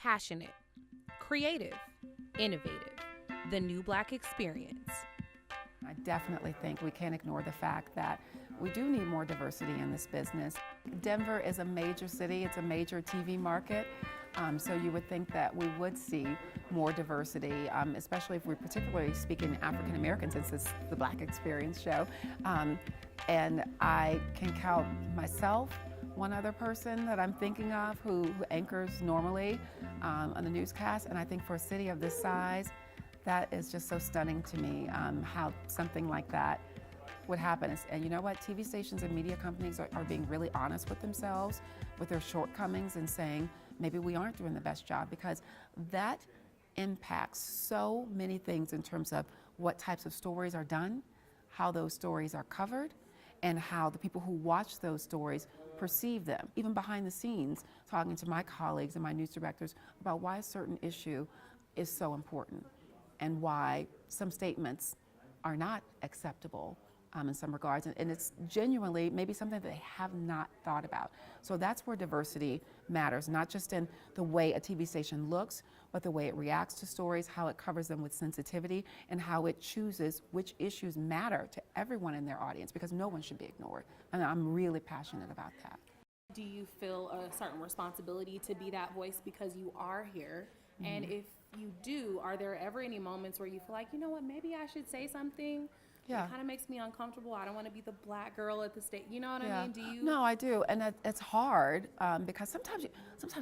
passionate, creative, innovative. The new Black experience. I definitely think we can't ignore the fact that we do need more diversity in this business. Denver is a major city, it's a major TV market, so you would think that we would see more diversity, especially if we're particularly speaking African American, since it's the Black Experience show. And I can count myself, one other person that I'm thinking of who anchors normally on the newscast, and I think for a city of this size, that is just so stunning to me, how something like that would happen. And you know what? TV stations and media companies are being really honest with themselves, with their shortcomings, and saying maybe we aren't doing the best job, because that impacts so many things in terms of what types of stories are done, how those stories are covered, and how the people who watch those stories perceive them. Even behind the scenes, talking to my colleagues and my news directors about why a certain issue is so important, and why some statements are not acceptable in some regards. And it's genuinely maybe something that they have not thought about. So that's where diversity matters, not just in the way a TV station looks, but the way it reacts to stories, how it covers them with sensitivity, and how it chooses which issues matter to everyone in their audience, because no one should be ignored. And I'm really passionate about that. Do you feel a certain responsibility to be that voice because you are here? Mm-hmm. And if you do, are there ever any moments where you feel like, you know what, maybe I should say something? Yeah. It kind of makes me uncomfortable. I don't want to be the Black girl at the stage. You know what I mean? Do you? No, I do. And it's hard because sometimes you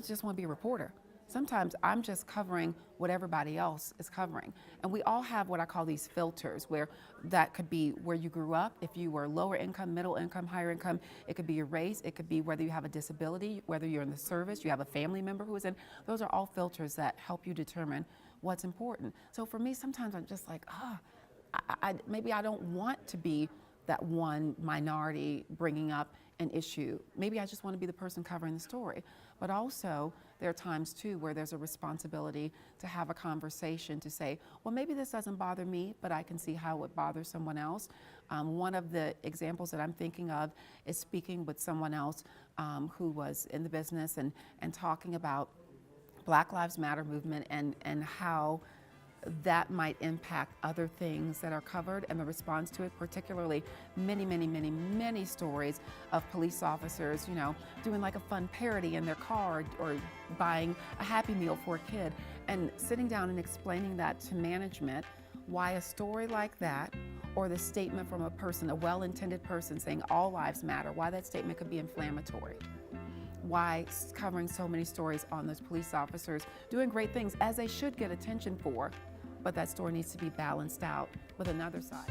just want to be a reporter. Sometimes I'm just covering what everybody else is covering. And we all have what I call these filters, where that could be where you grew up, if you were lower income, middle income, higher income. It could be your race. It could be whether you have a disability, whether you're in the service, you have a family member who is in. Those are all filters that help you determine what's important. So for me, sometimes I'm just like, maybe I don't want to be that one minority bringing up an issue. Maybe I just want to be the person covering the story. But also, there are times too where there's a responsibility to have a conversation to say, well, maybe this doesn't bother me, but I can see how it bothers someone else. One of the examples that I'm thinking of is speaking with someone else who was in the business and talking about Black Lives Matter movement and how that might impact other things that are covered and the response to it, particularly many stories of police officers, doing like a fun parody in their car or buying a Happy Meal for a kid, and sitting down and explaining that to management, why a story like that, or the statement from a person, a well-intended person saying all lives matter, why that statement could be inflammatory. Why covering so many stories on those police officers doing great things, as they should get attention for, but that story needs to be balanced out with another side.